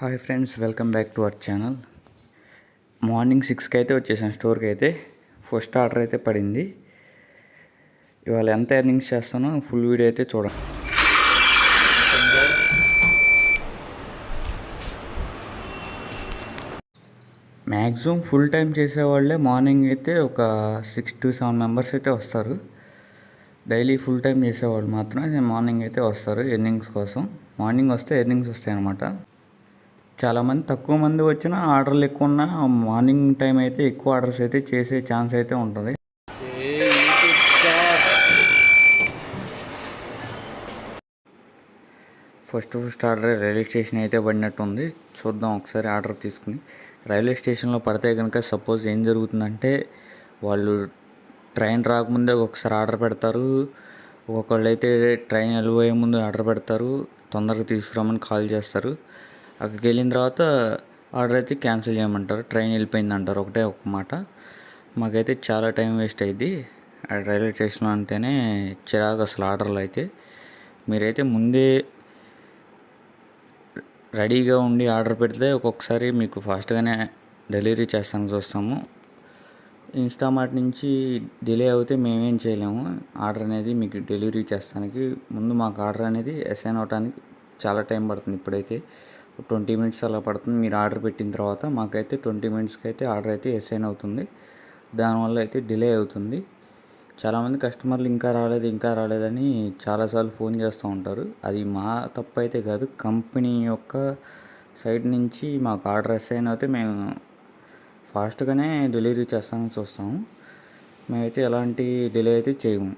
Hi friends, welcome back to our channel. Morning 6కి అయితే వచ్చేసాను స్టోర్కి. అయితే ఫస్ట్ ఆర్డర్ అయితే పడింది. ఇవాళ ఎంత ఎర్నింగ్స్ చేస్తానో ఫుల్ వీడియో అయితే చూడండి. మ్యాక్సిమం ఫుల్ టైం చేసేవాళ్ళే మార్నింగ్ అయితే ఒక 6 to 7 మెంబర్స్ అయితే వస్తారు. డైలీ ఫుల్ టైం చేసేవాళ్ళు మాత్రం మార్నింగ్ అయితే వస్తారు ఎర్నింగ్స్ కోసం. మార్నింగ్ వస్తే ఎర్నింగ్స్ వస్తాయి అన్నమాట. చాలామంది తక్కువ మంది వచ్చినా ఆర్డర్లు ఎక్కువ ఉన్నా మార్నింగ్ టైం అయితే ఎక్కువ ఆర్డర్స్ అయితే చేసే ఛాన్స్ అయితే ఉంటుంది. ఫస్ట్ ఆర్డర్ రైల్వే స్టేషన్ అయితే పడినట్టుంది. చూద్దాం ఒకసారి ఆర్డర్ తీసుకుని. రైల్వే స్టేషన్లో పడితే కనుక సపోజ్ ఏం జరుగుతుందంటే, వాళ్ళు ట్రైన్ రాకముందే ఒకసారి ఆర్డర్ పెడతారు. ఒక్కొక్కళ్ళు అయితే ట్రైన్ వెళ్ళిపోయే ముందు ఆర్డర్ పెడతారు, తొందరగా తీసుకురామని కాల్ చేస్తారు. అక్కడికి వెళ్ళిన తర్వాత ఆర్డర్ అయితే క్యాన్సిల్ చేయమంటారు, ట్రైన్ వెళ్ళిపోయింది అంటారు. ఒకటే ఒక మాట. మాకైతే చాలా టైం వేస్ట్ అయ్యింది రైల్వే స్టేషన్లో అంటేనే చిరాకు అసలు. ఆర్డర్లు అయితే మీరైతే ముందే రెడీగా ఉండి ఆర్డర్ పెడితే ఒక్కొక్కసారి మీకు ఫాస్ట్గానే డెలివరీ చేస్తానికి చూస్తాము. ఇన్స్టామార్ట్ నుంచి డిలే అవుతే మేమేం చేయలేము. ఆర్డర్ అనేది మీకు డెలివరీ చేస్తానికి ముందు మాకు ఆర్డర్ అనేది అసైన్ అవడానికి చాలా టైం పడుతుంది. ఇప్పుడైతే 20 minutes అలా పడుతుంది. మీరు ఆర్డర్ పెట్టిన తర్వాత మాకైతే 20 minutesకి అయితే ఆర్డర్ అయితే అసైన్ అవుతుంది. దానివల్ల అయితే డిలే అవుతుంది. చాలామంది కస్టమర్లు ఇంకా రాలేదని చాలాసార్లు ఫోన్ చేస్తూ ఉంటారు. అది మా తప్పు అయితే కాదు, కంపెనీ యొక్క సైడ్ నుంచి మాకు ఆర్డర్ అసైన్ అయితే మేము ఫాస్ట్గానే డెలివరీ చేస్తామని చూస్తాము. మేమైతే ఎలాంటి డిలే అయితే చేయము.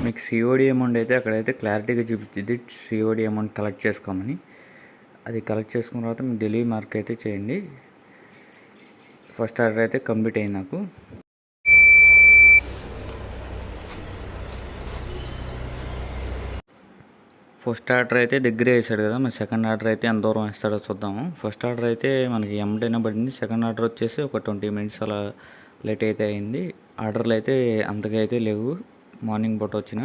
మీకు సిఓడి అమౌంట్ అయితే అక్కడైతే క్లారిటీగా చూపించింది, సిఓడి అమౌంట్ కలెక్ట్ చేసుకోమని. అది కలెక్ట్ చేసుకున్న తర్వాత మీకు డెలివరీ మార్క్ అయితే చేయండి. ఫస్ట్ ఆర్డర్ అయితే కంప్లీట్ అయింది నాకు. ఫస్ట్ ఆర్డర్ అయితే దగ్గరే వేసాడు కదా, మరి సెకండ్ ఆర్డర్ అయితే ఎంత దూరం వేస్తాడో చూద్దాము. ఫస్ట్ ఆర్డర్ అయితే మనకి ఎమ్మటైనా పడింది. సెకండ్ ఆర్డర్ వచ్చేసి ఒక 20 minutes అలా లేట్ అయితే అయింది. ఆర్డర్లు అయితే అంతగా అయితే లేవు మార్నింగ్ పూట వచ్చిన.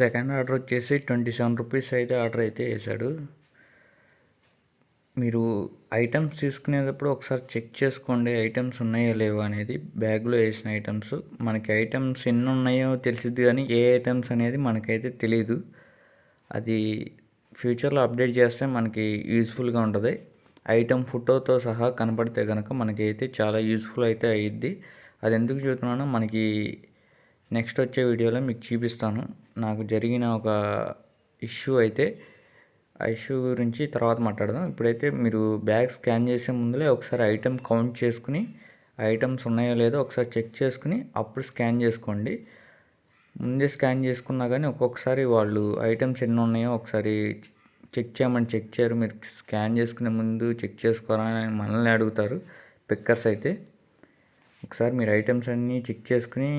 సెకండ్ ఆర్డర్ వచ్చేసి 27 rupees అయితే ఆర్డర్ అయితే వేసాడు. మీరు ఐటమ్స్ తీసుకునేటప్పుడు ఒకసారి చెక్ చేసుకోండి, ఐటమ్స్ ఉన్నాయో లేవో అనేది. బ్యాగ్లో వేసిన ఐటమ్స్ మనకి ఐటమ్స్ ఎన్ని ఉన్నాయో తెలిసిద్ది, కానీ ఏ ఐటమ్స్ అనేది మనకైతే తెలీదు. అది ఫ్యూచర్లో అప్డేట్ చేస్తే మనకి యూజ్ఫుల్గా ఉంటుంది. ఐటమ్ ఫోటోతో సహా కనపడితే కనుక మనకైతే చాలా యూజ్ఫుల్ అయితే అయ్యిద్ది. అది ఎందుకు చెబుతున్నానో మనకి నెక్స్ట్ వచ్చే వీడియోలో మీకు చూపిస్తాను. నాకు జరిగిన ఒక ఇష్యూ అయితే, ఆ ఇష్యూ గురించి తర్వాత మాట్లాడదాం. ఇప్పుడైతే మీరు బ్యాగ్ స్కాన్ చేసే ముందులే ఒకసారి ఐటమ్ కౌంట్ చేసుకుని, ఐటమ్స్ ఉన్నాయో లేదో ఒకసారి చెక్ చేసుకుని అప్పుడు స్కాన్ చేసుకోండి. ముందే స్కాన్ చేసుకున్నా కానీ ఒక్కొక్కసారి వాళ్ళు ఐటమ్స్ ఎన్ని ఉన్నాయో ఒకసారి చెక్ చేయరు. మీరు స్కాన్ చేసుకునే ముందు చెక్ చేసుకోవాలని మనల్ని అడుగుతారు పిక్కర్స్ అయితే. ఒకసారి మీరు ఐటమ్స్ అన్నీ చెక్ చేసుకుని,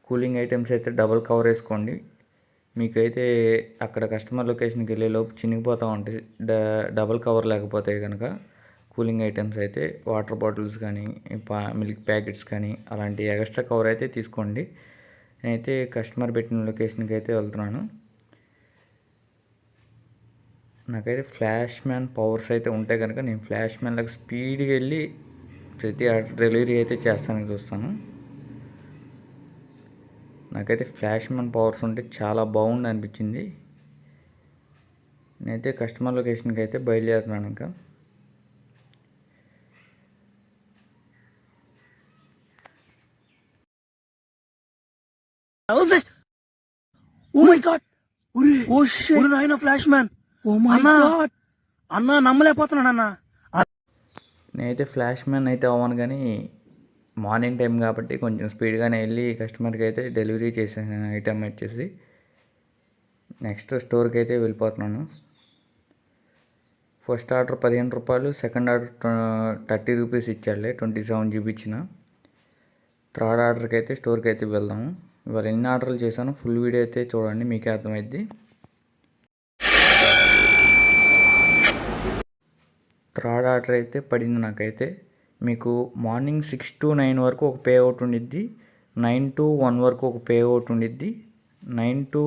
కూలింగ్ ఐటమ్స్ అయితే డబుల్ కవర్ వేసుకోండి. మీకైతే అక్కడ కస్టమర్ లొకేషన్కి వెళ్ళే లోపు చినిగిపోతూ ఉంటాయి డబుల్ కవర్ లేకపోతే కనుక. కూలింగ్ ఐటమ్స్ అయితే వాటర్ బాటిల్స్ కానీ, మిల్క్ ప్యాకెట్స్ కానీ అలాంటి ఎక్స్ట్రా కవర్ అయితే తీసుకోండి. నేనైతే కస్టమర్ పెట్టిన లొకేషన్కి అయితే వెళ్తున్నాను. నాకైతే ఫ్లాష్ మ్యాన్ పవర్స్ అయితే ఉంటే కనుక నేను ఫ్లాష్ మ్యాన్లకు స్పీడ్గా వెళ్ళి ప్రతి డెలివరీ అయితే చేస్తానికి చూస్తాను. నాకైతే ఫ్లాష్ మ్యాన్ పవర్స్ ఉంటే చాలా బాగుంది అనిపించింది. నేనైతే కస్టమర్ లొకేషన్కి అయితే బయలుదేరుతున్నాను. ఇంకా ఫ్లాష్ మ్యాన్ అన్నా నమ్మలేకపోతున్నాను అన్న. నేనైతే ఫ్లాష్ మ్యాన్ అయితే అవ్వను, కానీ మార్నింగ్ టైం కాబట్టి కొంచెం స్పీడ్గానే వెళ్ళి కస్టమర్కి అయితే డెలివరీ చేసేసాను ఐటమ్ వచ్చేసి. నెక్స్ట్ స్టోర్కి అయితే వెళ్ళిపోతున్నాను. ఫస్ట్ ఆర్డర్ 15 రూపాయలు, సెకండ్ ఆర్డర్ 30 రూపీస్ ఇచ్చాడులే, 27 చూపించిన. థర్డ్ ఆర్డర్కి అయితే స్టోర్కి అయితే వెళ్దాము. ఇవాళ ఎన్ని ఆర్డర్లు చేశాను ఫుల్ వీడియో అయితే చూడండి, మీకే అర్థమైద్ది. థర్డ్ ఆర్డర్ అయితే పడింది నాకైతే. మీకు మార్నింగ్ 6 to 9 వరకు ఒక పే అవుట్ ఉండిద్ది, 9 to 1 వరకు ఒక పే అవుట్ ఉండిద్ది, 9 to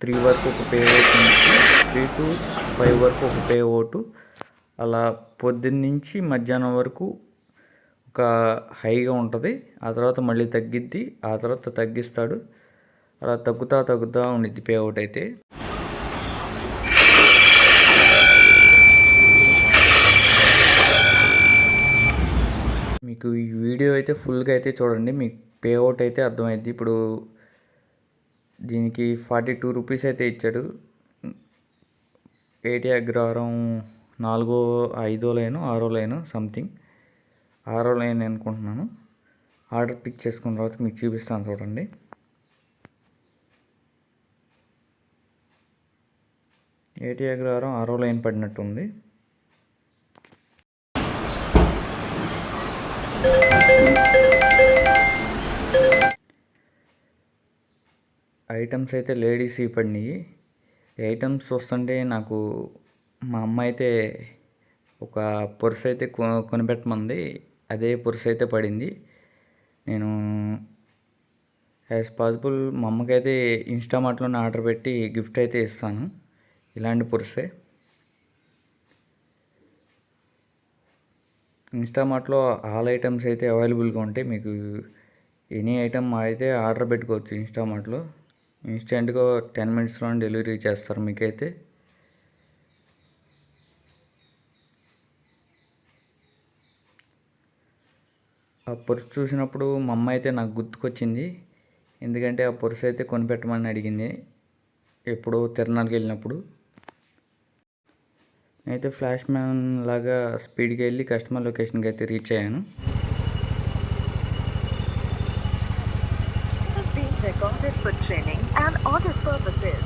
3 వరకు ఒక పే అవుట్ ఉండిద్ది, 3 to 5 వరకు ఒక పే అవుట్. అలా పొద్దున్న నుంచి మధ్యాహ్నం వరకు ఒక హైగా ఉంటుంది. ఆ తర్వాత మళ్ళీ తగ్గిద్ది, ఆ తర్వాత తగ్గిస్తాడు. అలా తగ్గుతూ ఉండిద్ది పే అవుట్ అయితే. మీకు ఈ వీడియో అయితే ఫుల్గా అయితే చూడండి, మీకు పే అవుట్ అయితే అర్థమైద్ది. ఇప్పుడు దీనికి 42 రూపీస్ అయితే ఇచ్చాడు. ఏటీ అగ్రహారం 4వ 5వ లైను 6వ లైను సంథింగ్ 6వ లైన్ అనుకుంటున్నాను. ఆర్డర్ పిక్ చేసుకున్న తర్వాత మీకు చూపిస్తాను చూడండి. ఏటీ అగ్రహారం 6వ లైన్ పడినట్టుంది. ఐటమ్స్ అయితే లేడీస్ పడినాయి. ఐటమ్స్ చూస్తుంటే నాకు మా అమ్మ అయితే ఒక పర్స్ అయితే కొనిపెట్టమంది. అదే పర్స్ అయితే పడింది. నేను యాజ్ పాసిబుల్ మా అమ్మకైతే ఇన్స్టామార్ట్లోనే ఆర్డర్ పెట్టి గిఫ్ట్ అయితే ఇస్తాను. ఇలాంటి పర్సే ఇన్స్టామార్ట్లో ఆల్ ఐటమ్స్ అయితే అవైలబుల్గా ఉంటాయి. మీకు ఎనీ ఐటమ్ అయితే ఆర్డర్ పెట్టుకోవచ్చు ఇన్స్టామార్ట్లో. ఇన్స్టెంట్గా 10 minutesలో డెలివరీ చేస్తారు మీకైతే. ఆ పర్స్ చూసినప్పుడు మా అమ్మ అయితే నాకు గుర్తుకొచ్చింది. ఎందుకంటే ఆ పర్స్ అయితే కొనిపెట్టమని అడిగింది ఎప్పుడో తిరునాళ్ళకి వెళ్ళినప్పుడు. నేనైతే ఫ్లాష్ మ్యాన్ లాగా స్పీడ్గా వెళ్ళి కస్టమర్ లొకేషన్కి అయితే రీచ్ అయ్యాను. Recorded for training and audit purposes.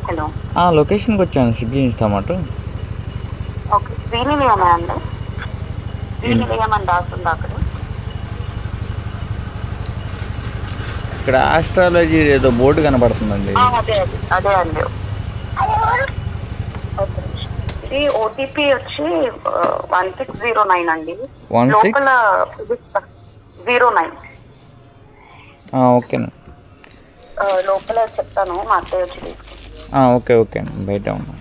Hello, లొకేషన్కి వచ్చాను స్విగ్గీ ఇన్స్టామార్ట్. ఓకే, శ్రీనిలయమే అండి. శ్రీనిలయం అని రాస్తుంది అక్కడ. ఇక్కడ ఆస్ట్రాలజీ ఏదో బోర్డు కనబడుతుందండి. అదే అదే అండి. ఇది ఓటీపీ వచ్చి 1609 అండి. లోపల 09. ఓకేనా, లోపల చెప్తాను, మా అత్తయ్య వచ్చి తీసుకుంటాను. ఓకే ఓకే అండి, బయట ఉన్నాను.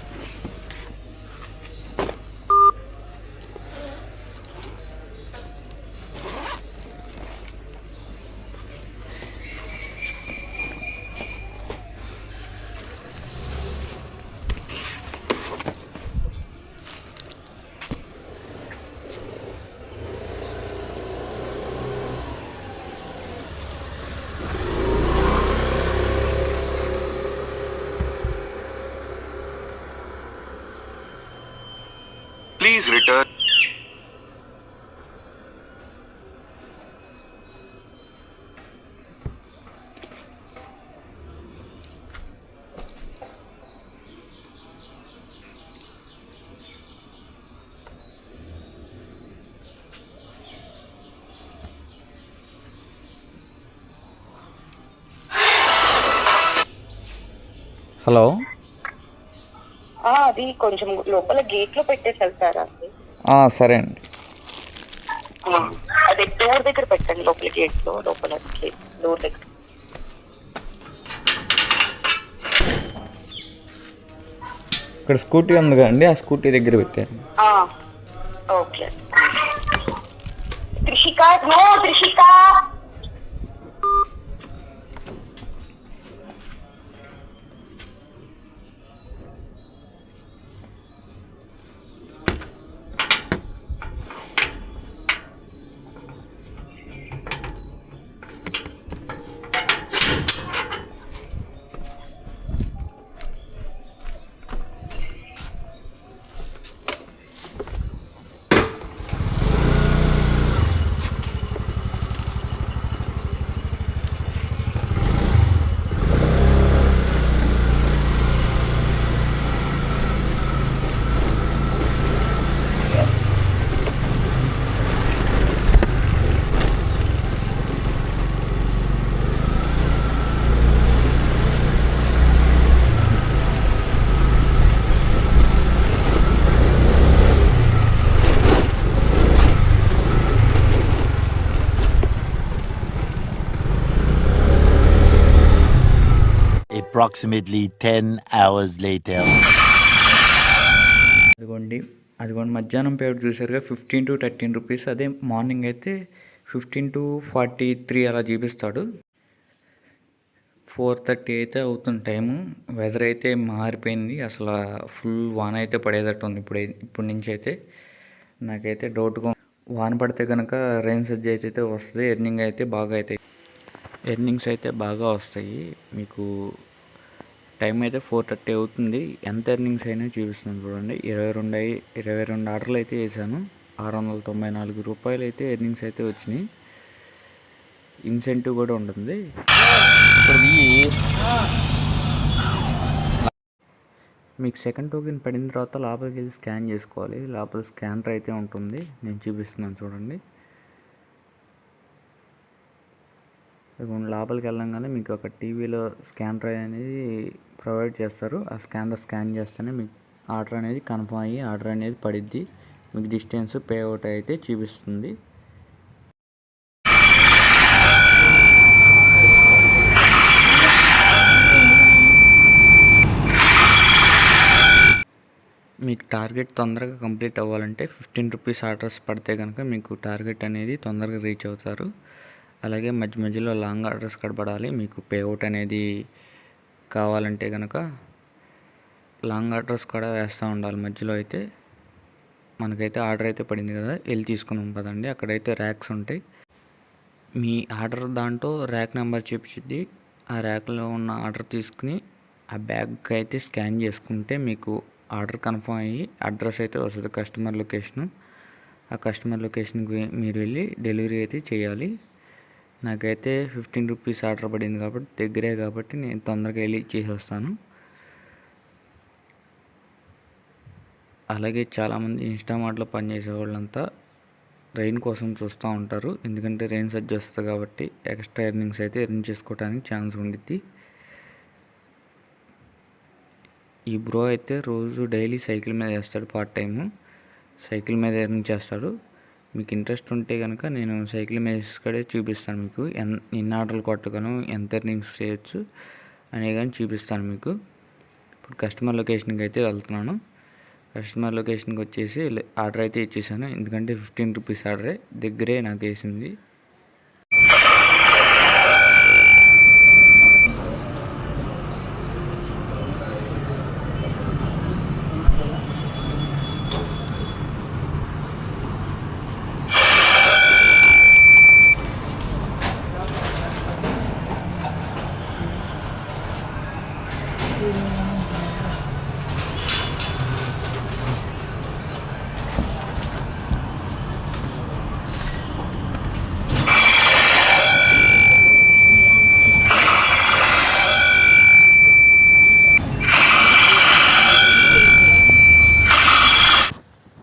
Please return. హలో, అది కొంచెం లోపల గేట్ లో పెట్టేసి వెళ్తారా? సరే అండి. అదే డోర్ దగ్గర పెట్టండి, లోపల గేట్ లో, లోపల డోర్ దగ్గర. ఇక్కడ స్కూటీ ఉంది కదండి, ఆ స్కూటీ దగ్గర పెట్టారు. No Trishika. Approximately 10 hours later. అదిగోండి మధ్యాహ్నం పేరు చూసారుగా 15 to 13 రూపీస్. అదే మార్నింగ్ అయితే 15 to 43 అలా చూపిస్తాడు. 4:30 అయితే అవుతుంది టైము. వెదర్ అయితే మారిపోయింది, అసలు ఫుల్ వాన అయితే పడేటట్టు ఉంది ఇప్పుడు నుంచి అయితే. నాకైతే డౌట్గా వాన పడితే కనుక రెయిన్ సబ్జెక్ట్ అయితే వస్తుంది, ఎర్నింగ్స్ అయితే బాగా వస్తాయి మీకు. టైం అయితే 4:30 అవుతుంది. ఎంత ఎర్నింగ్స్ అయినా చూపిస్తున్నాను చూడండి. 22 ఆర్డర్లు అయితే వేసాను. 694 రూపాయలు అయితే ఎర్నింగ్స్ అయితే వచ్చినాయి. ఇన్సెంటివ్ కూడా ఉంటుంది. మీకు సెకండ్ టోకెన్ పడిన తర్వాత లోపలికి వెళ్ళి స్కాన్ చేసుకోవాలి. లోపల స్కానర్ అయితే ఉంటుంది, నేను చూపిస్తున్నాను చూడండి. లోపలికి వెళ్ళంగానే మీకు ఒక టీవీలో స్కానర్ అనేది ప్రొవైడ్ చేస్తారు. ఆ స్కాన్ చేస్తేనే మీకు ఆర్డర్ అనేది కన్ఫర్మ్ అయ్యి ఆర్డర్ అనేది పడిద్ది. మీకు డిస్టెన్స్ పే అవుట్ అయితే చూపిస్తుంది. మీకు టార్గెట్ తొందరగా కంప్లీట్ అవ్వాలంటే 15 రూపీస్ ఆర్డర్స్ పడితే కనుక మీకు టార్గెట్ అనేది తొందరగా రీచ్ అవుతారు. అలాగే మధ్యలో లాంగ్ ఆర్డర్స్ కనబడాలి. మీకు పేఅవుట్ అనేది కావాలంటే కనుక లాంగ్ ఆర్డర్స్ కూడా వేస్తూ ఉండాలి మధ్యలో అయితే. మనకైతే ఆర్డర్ అయితే పడింది కదా, వెళ్ళి తీసుకున్నాం పదండి. అక్కడైతే ర్యాక్స్ ఉంటాయి. మీ ఆర్డర్ దాంట్లో ర్యాక్ నెంబర్ చూపించింది. ఆ ర్యాక్లో ఉన్న ఆర్డర్ తీసుకుని ఆ బ్యాగ్కి అయితే స్కాన్ చేసుకుంటే మీకు ఆర్డర్ కన్ఫర్మ్ అయ్యి అడ్రస్ అయితే వస్తుంది, కస్టమర్ లొకేషను. ఆ కస్టమర్ లొకేషన్కి మీరు వెళ్ళి డెలివరీ అయితే చేయాలి. నాకైతే 15 రూపీస్ ఆర్డర్ పడింది కాబట్టి దగ్గరే కాబట్టి నేను తొందరగా వెళ్ళి ఇచ్చేసి వస్తాను. అలాగే చాలామంది ఇన్స్టామార్ట్లో పనిచేసే వాళ్ళంతా రెయిన్ కోసం చూస్తూ ఉంటారు. ఎందుకంటే రెయిన్ సర్జ్ వస్తుంది కాబట్టి ఎక్స్ట్రా ఎర్నింగ్స్ అయితే ఎర్న్ చేసుకోవడానికి ఛాన్స్ ఉండిద్ది. ఈ బ్రో అయితే రోజు డైలీ సైకిల్ మీద వేస్తాడు, పార్ట్ టైము సైకిల్ మీద ఎర్న్ చేస్తాడు. మీకు ఇంట్రెస్ట్ ఉంటే కనుక నేను సైకిల్ మీద కూడా చూపిస్తాను మీకు. ఎన్ని ఆర్డర్లు కొట్టగాను ఎంత ఎర్నింగ్స్ చేయొచ్చు అనేది కానీ చూపిస్తాను మీకు. ఇప్పుడు కస్టమర్ లొకేషన్కి అయితే వెళ్తున్నాను. కస్టమర్ లొకేషన్కి వచ్చేసి ఆర్డర్ అయితే ఇచ్చేసాను. ఎందుకంటే 15 రూపీస్ ఆర్డరే, దగ్గరే నాకు వేసింది.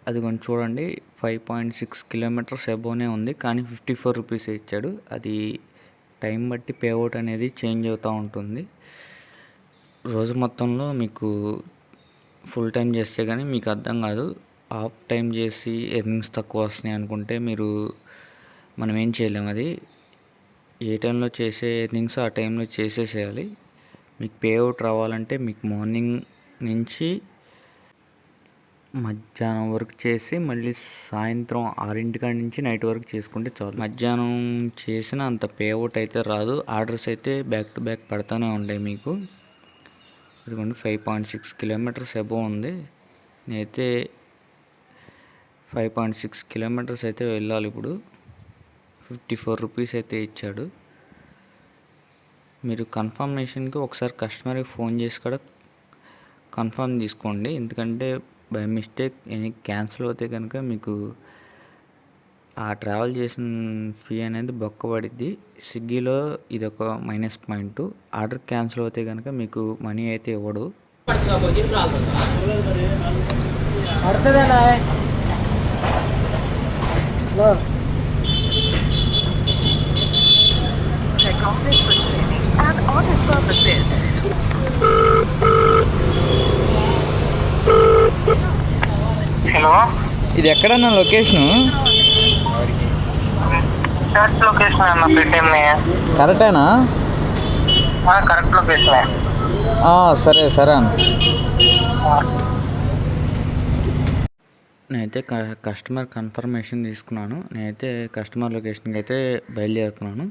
అది కొంచెం చూడండి, 5.6 కిలోమీటర్స్ అబోనే ఉంది, కానీ 54 రూపీస్ ఇచ్చాడు. అది టైం బట్టి పేఅవుట్ అనేది చేంజ్ అవుతూ ఉంటుంది. రోజు మొత్తంలో మీకు ఫుల్ టైం చేస్తే కానీ మీకు అర్థం కాదు. హాఫ్ టైం చేసి ఎర్నింగ్స్ తక్కువ వస్తున్నాయి అనుకుంటే మనం ఏం చేయలేము. అది ఏ టైంలో చేసే ఎర్నింగ్స్ ఆ టైంలో చేసేసేయాలి. మీకు పేఅవుట్ రావాలంటే మీకు మార్నింగ్ నుంచి మధ్యాహ్నం వరకు చేసి మళ్ళీ సాయంత్రం 6 కాడి నుంచి నైట్ వరకు చేసుకుంటే చాలు. మధ్యాహ్నం చేసిన అంత పే అవుట్ అయితే రాదు. ఆర్డర్స్ అయితే బ్యాక్ టు బ్యాక్ పడతానే ఉంటాయి మీకు. ఇదిగోండి 5.6 కిలోమీటర్స్ అబోవ్ ఉంది. నేనైతే 5.6 కిలోమీటర్స్ అయితే వెళ్ళాలి. ఇప్పుడు 54 రూపీస్ అయితే ఇచ్చాడు. మీరు కన్ఫర్మేషన్కి ఒకసారి కస్టమర్కి ఫోన్ చేసి కూడా కన్ఫర్మ్ తీసుకోండి. ఎందుకంటే బై మిస్టేక్ ఎనీ క్యాన్సిల్ అవుతే కనుక మీకు ఆ ట్రావెల్ చేసిన ఫీ అనేది బొక్కబడిద్ది. స్విగ్గీలో ఇది ఒక మైనస్ పాయింట్. ఆర్డర్ క్యాన్సిల్ అవుతే కనుక మీకు మనీ అయితే ఇవ్వడు. హలో, ఇది ఎక్కడన్నా లొకేషను? కరెక్ట్ లొకేషన్ అన్న పెట్టేమి. కరెక్టేనా? కరెక్ట్ లొకేషనే. సరే సరే అన్న. నేనైతే కస్టమర్ కన్ఫర్మేషన్ తీసుకున్నాను. నేనైతే కస్టమర్ లొకేషన్కి అయితే బయలుదేరుతున్నాను.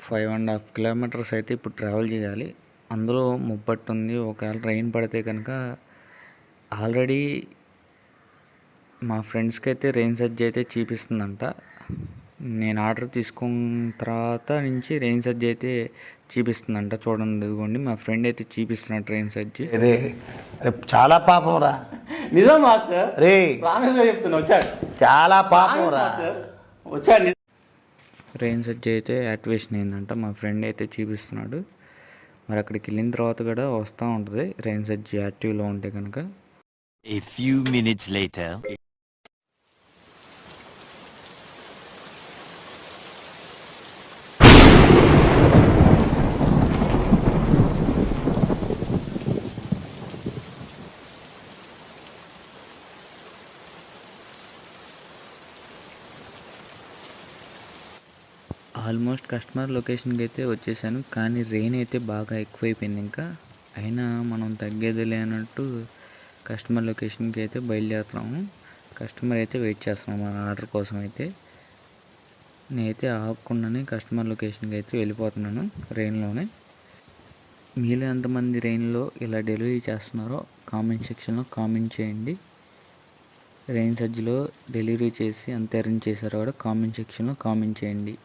5.5 కిలోమీటర్స్ అయితే ఇప్పుడు ట్రావెల్ చేయాలి. అందులో ముప్పట్టు ఉంది. ఒకవేళ ట్రైన్ పడితే కనుక ఆల్రెడీ మా ఫ్రెండ్స్కి అయితే రెయిన్ సజ్జ అయితే చూపిస్తుందంట. నేను ఆర్డర్ తీసుకున్న తర్వాత నుంచి రెయిన్ సజ్జ అయితే చూపిస్తుందంట. చూడండి, ఇదిగోండి మా ఫ్రెండ్ అయితే చూపిస్తున్నాడు రెయిన్ సజ్జ. రే చాలా పాపం రా. నిజం మాస్టర్. రే ప్రామిస్ గా చెప్తున్నా, వచ్చాడు. చాలా పాపం రా. వచ్చాడు. రెయిన్ సజ్జ అయితే యాక్టివేషన్ అయిందంట. మా ఫ్రెండ్ అయితే చూపిస్తున్నాడు. మరి అక్కడికి వెళ్ళిన తర్వాత కూడా వస్తూ ఉంటుంది రెయిన్ సజ్జ యాక్టివ్లో ఉంటే కనుక. A few minutes later. Almost customer లొకేషన్కి అయితే వచ్చేసాను. కానీ రెయిన్ అయితే బాగా ఎక్కువైపోయింది. ఇంకా అయినా మనం తగ్గేదిలే అన్నట్టు కస్టమర్ లొకేషన్కి అయితే బయలుదేరుతున్నాము. కస్టమర్ అయితే వెయిట్ చేస్తున్నాము మన ఆర్డర్ కోసం అయితే. నేనైతే ఆగకుండానే కస్టమర్ లొకేషన్కి అయితే వెళ్ళిపోతున్నాను రెయిన్లోనే. మీలో ఎంతమంది రెయిన్లో ఇలా డెలివరీ చేస్తున్నారో కామెంట్ సెక్షన్లో కామెంట్ చేయండి. రెయిన్ సజ్జలో డెలివరీ చేసి ఎంత ఎర్న్ చేశారో కూడా కామెంట్ సెక్షన్లో కామెంట్ చేయండి.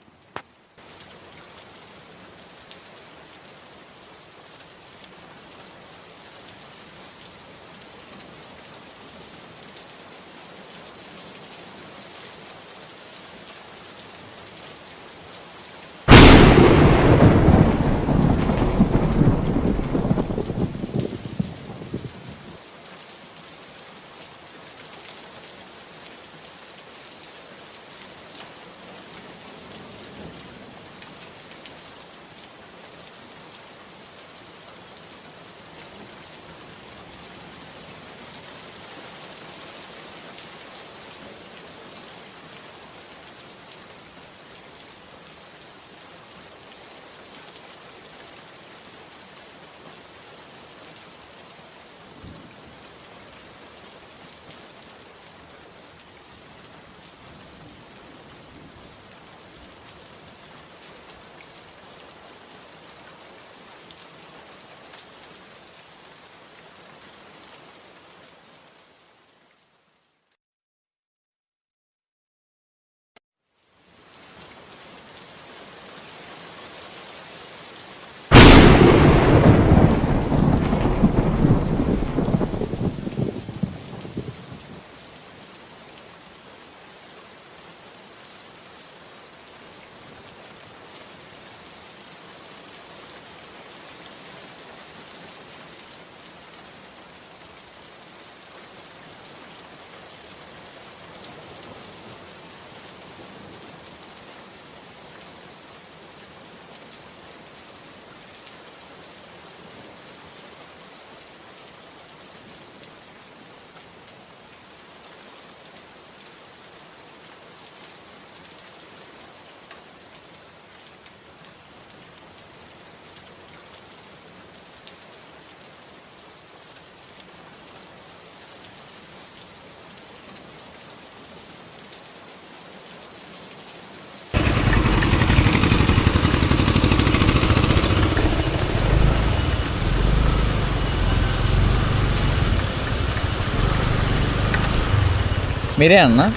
మీరే అన్నా?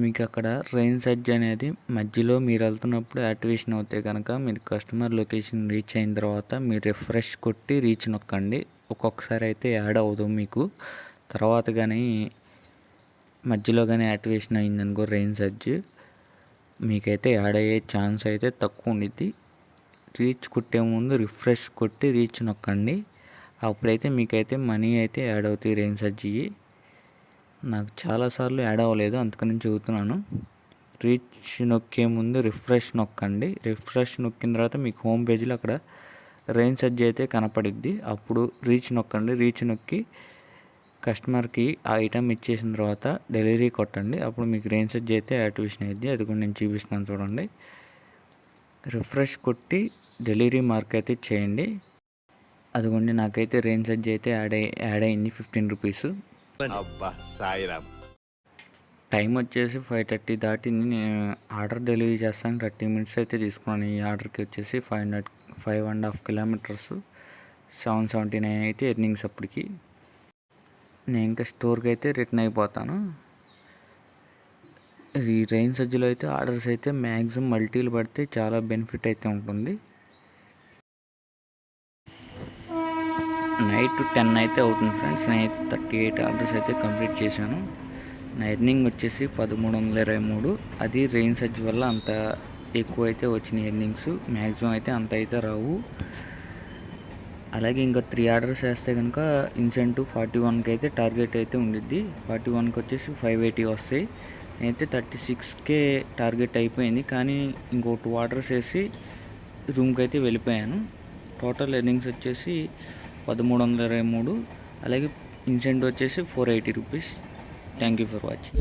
మీకు అక్కడ రెయిన్ సర్జ్ అనేది మధ్యలో మీరు వెళ్తున్నప్పుడు యాక్టివేషన్ అవుతే కనుక మీరు కస్టమర్ లొకేషన్ రీచ్ అయిన తర్వాత మీరు రిఫ్రెష్ కొట్టి రీచ్ నొక్కండి. ఒక్కొక్కసారి అయితే యాడ్ అవ్వదు మీకు. తర్వాత కానీ మధ్యలో కానీ యాక్టివేషన్ అయిందనుకో రెయిన్ సర్జ్, మీకైతే యాడ్ అయ్యే ఛాన్స్ అయితే తక్కువ ఉండిద్ది. రీచ్ కొట్టే ముందు రిఫ్రెష్ కొట్టి రీచ్ నొక్కండి. అప్పుడైతే మీకైతే మనీ అయితే యాడ్ అవుతాయి రెయిన్ సర్జ్. నాకు చాలాసార్లు యాడ్ అవ్వలేదు, అందుకని చెబుతున్నాను. రీచ్ నొక్కే ముందు రిఫ్రెష్ నొక్కండి. రిఫ్రెష్ నొక్కిన తర్వాత మీకు హోమ్ పేజీలో అక్కడ రెయిన్ సర్జ్ అయితే కనపడిద్ది. అప్పుడు రీచ్ నొక్కండి. రీచ్ నొక్కి కస్టమర్కి ఆ ఐటమ్ ఇచ్చేసిన తర్వాత డెలివరీ కొట్టండి. అప్పుడు మీకు రెయిన్ సర్జ్ అయితే యాక్టివేషన్ అయ్యిద్ది. అది కూడా నేను చూపిస్తున్నాను చూడండి. రిఫ్రెష్ కొట్టి డెలివరీ మార్క్ అయితే చేయండి. అదిగోండి నాకైతే రెయిన్ సర్జ్ అయితే యాడ్ అయింది 15 రూపీస్. టైం వచ్చేసి 5:30 దాటింది. నేను ఆర్డర్ డెలివరీ చేస్తాను 30 మినిట్స్ అయితే తీసుకున్నాను. ఈ ఆర్డర్కి వచ్చేసి 5.5 కిలోమీటర్స్ 779 అయితే ఎర్నింగ్స్. అప్పటికి నేను ఇంకా స్టోర్కి అయితే రిటర్న్ అయిపోతాను. ఈ రెయిన్ సర్జ్లో అయితే ఆర్డర్స్ అయితే మ్యాక్సిమం మల్టీలు పడితే చాలా బెనిఫిట్ అయితే ఉంటుంది. నైట్ 10 అయితే అవుతుంది ఫ్రెండ్స్. నేనైతే 38 ఆర్డర్స్ అయితే కంప్లీట్ చేశాను. నా ఎర్నింగ్ వచ్చేసి 1323. అది రెయిన్ సర్జ్ వల్ల అంత ఎక్కువ అయితే వచ్చినాయి ఎర్నింగ్స్. మ్యాక్సిమం అయితే అంత అయితే రావు. అలాగే ఇంకా 3 ఆర్డర్స్ వేస్తే కనుక ఇన్సెంటివ్ 41కి అయితే టార్గెట్ అయితే ఉండిద్ది. 41కి వచ్చేసి 580 వస్తాయి. నేనైతే 36కే టార్గెట్ అయిపోయింది, కానీ ఇంకో 2 ఆర్డర్స్ వేసి రూమ్కి అయితే వెళ్ళిపోయాను. టోటల్ ఎర్నింగ్స్ వచ్చేసి 1323. అలాగే ఇన్సెంటివ్ వచ్చేసి 480 rupees. Thank you for watching.